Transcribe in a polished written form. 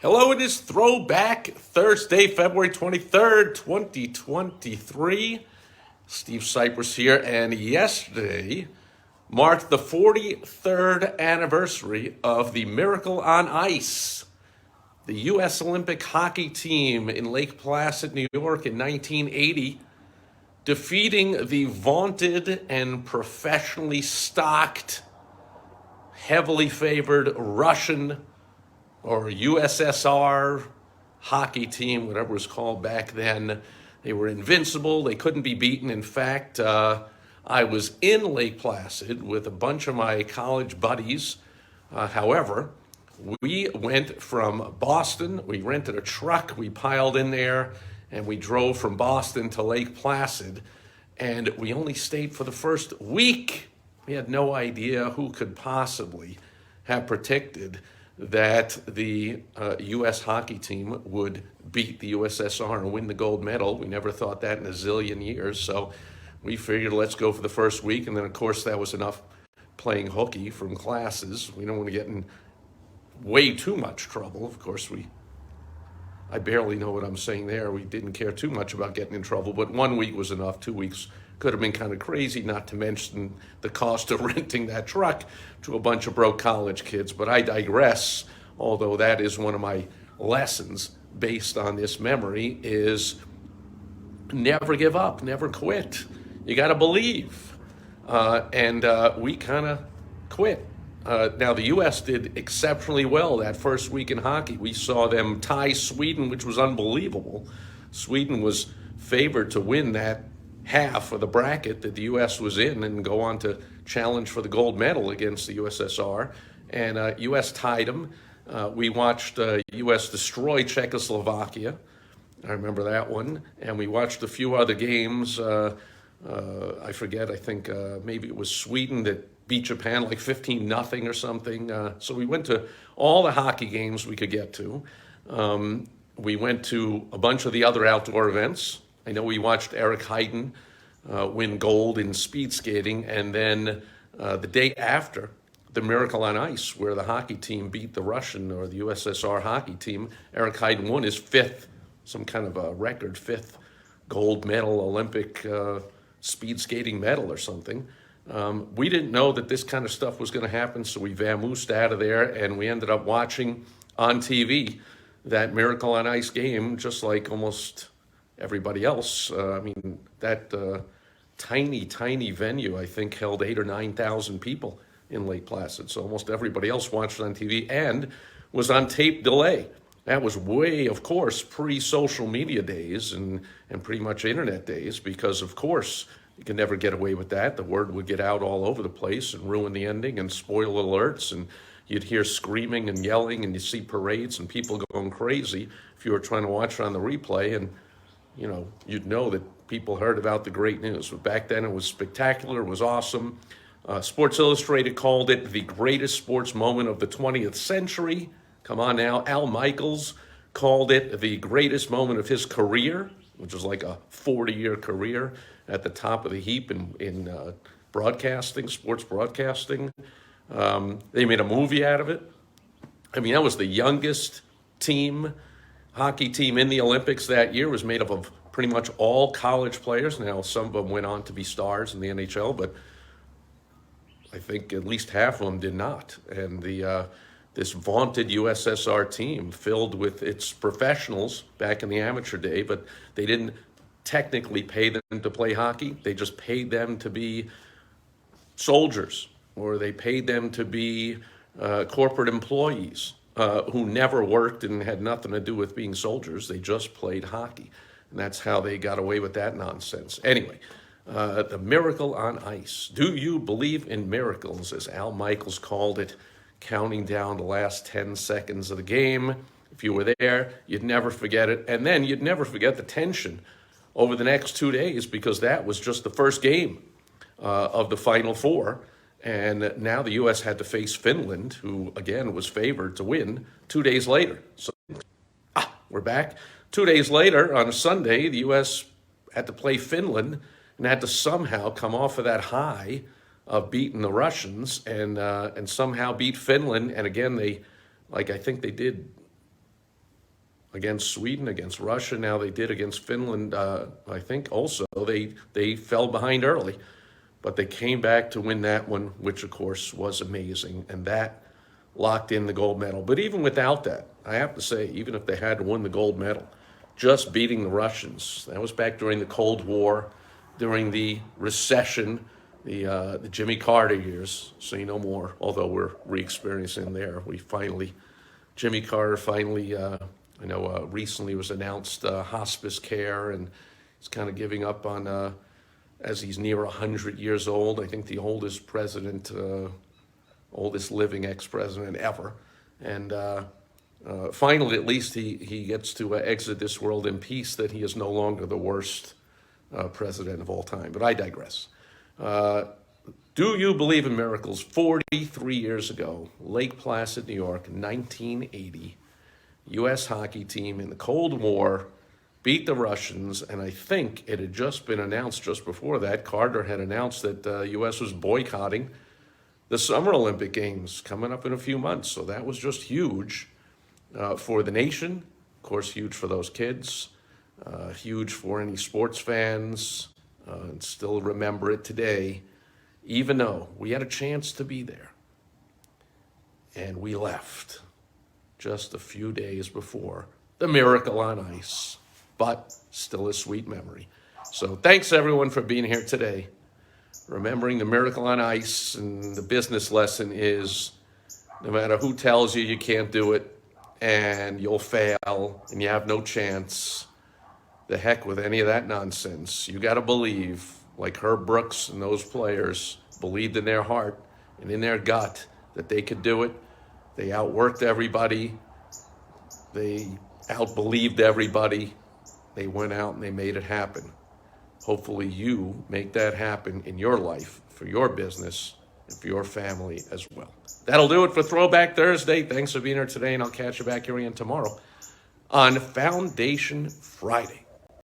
Hello, it is Throwback Thursday, February 23rd, 2023. Steve Sipress here, and yesterday marked the 43rd anniversary of the Miracle on Ice, the U.S. Olympic hockey team in Lake Placid, New York in 1980, defeating the vaunted and professionally stocked, heavily favored Russian or USSR hockey team, whatever it was called back then. They were invincible. They couldn't be beaten. In fact, I was in Lake Placid with a bunch of my college buddies. However, we went from Boston. We rented a truck. We piled in there, and we drove from Boston to Lake Placid. And we only stayed for the first week. We had no idea who could possibly have predicted that the U.S. hockey team would beat the USSR and win the gold medal. We never thought that in a zillion years. So we figured let's go for the first week. And then, of course, that was enough playing hooky from classes. We don't want to get in way too much trouble. Of course, I barely know what I'm saying there. We didn't care too much about getting in trouble, but 1 week was enough. 2 weeks could have been kind of crazy, not to mention the cost of renting that truck to a bunch of broke college kids. But I digress, although that is one of my lessons based on this memory is never give up, never quit. You got to believe. And we kind of quit. Now, the U.S. did exceptionally well that first week in hockey. We saw them tie Sweden, which was unbelievable. Sweden was favored to win that half of the bracket that the U.S. was in and go on to challenge for the gold medal against the USSR. And U.S. tied them. We watched U.S. destroy Czechoslovakia. I remember that one. And we watched a few other games. I forget, I think maybe it was Sweden that beat Japan like 15-0 or something. So we went to all the hockey games we could get to. We went to a bunch of the other outdoor events. I know we watched Eric Heiden win gold in speed skating. And then the day after, the Miracle on Ice, where the hockey team beat the Russian or the USSR hockey team, Eric Heiden won his fifth, some kind of a record, fifth gold medal Olympic speed skating medal or something. We didn't know that this kind of stuff was going to happen, so we vamoosed out of there, and we ended up watching on TV that Miracle on Ice game, just like almost everybody else. That tiny, tiny venue, I think, held 8,000 or 9,000 people in Lake Placid, so almost everybody else watched it on TV and was on tape delay. That was way, of course, pre-social media days and pretty much internet days, because, of course, you can never get away with that. The word would get out all over the place and ruin the ending and spoil alerts, and you'd hear screaming and yelling, and you see parades and people going crazy if you were trying to watch it on the replay, and you'd know that people heard about the great news. But back then it was spectacular, it was awesome. Sports Illustrated called it the greatest sports moment of the 20th century. Come on now. Al Michaels called it the greatest moment of his career, which was like a 40-year career at the top of the heap in broadcasting, sports broadcasting. They made a movie out of it. I mean, that was the youngest hockey team in the Olympics that year. It was made up of pretty much all college players. Now, some of them went on to be stars in the NHL, but I think at least half of them did not. And this vaunted USSR team filled with its professionals back in the amateur day, but they didn't technically pay them to play hockey. They just paid them to be soldiers, or they paid them to be corporate employees who never worked and had nothing to do with being soldiers. They just played hockey. And that's how they got away with that nonsense. Anyway, the Miracle on Ice. Do you believe in miracles, as Al Michaels called it, counting down the last 10 seconds of the game? If you were there, you'd never forget it. And then you'd never forget the tension over the next 2 days, because that was just the first game of the Final Four. And now the U.S. had to face Finland, who, again, was favored to win 2 days later. So we're back. 2 days later, on a Sunday, the U.S. had to play Finland and had to somehow come off of that high of beating the Russians and somehow beat Finland. And again, I think they did against Sweden, against Russia. Now they did against Finland, I think also. They fell behind early, but they came back to win that one, which of course was amazing. And that locked in the gold medal. But even without that, I have to say, even if they had to win the gold medal, just beating the Russians, that was back during the Cold War, during the recession, the Jimmy Carter years, say no more, although we're re-experiencing there. Jimmy Carter finally, recently was announced hospice care, and he's kind of giving up on, as he's near 100 years old. I think the oldest president, oldest living ex-president ever. And finally, at least he gets to exit this world in peace, that he is no longer the worst president of all time. But I digress. Do you believe in miracles? 43 years ago, Lake Placid, New York, 1980, U.S. hockey team in the Cold War beat the Russians, and I think it had just been announced just before that. Carter had announced that the U.S. was boycotting the Summer Olympic Games coming up in a few months. So that was just huge for the nation, of course, huge for those kids, huge for any sports fans, and still remember it today, even though we had a chance to be there. And we left just a few days before the miracle on ice, but still a sweet memory. So thanks everyone for being here today. Remembering the miracle on ice, and the business lesson is no matter who tells you can't do it and you'll fail and you have no chance, the heck with any of that nonsense. You got to believe, like Herb Brooks and those players believed in their heart and in their gut that they could do it. They outworked everybody. They outbelieved everybody. They went out and they made it happen. Hopefully you make that happen in your life, for your business, and for your family as well. That'll do it for Throwback Thursday. Thanks for being here today, and I'll catch you back here again tomorrow on Foundation Friday.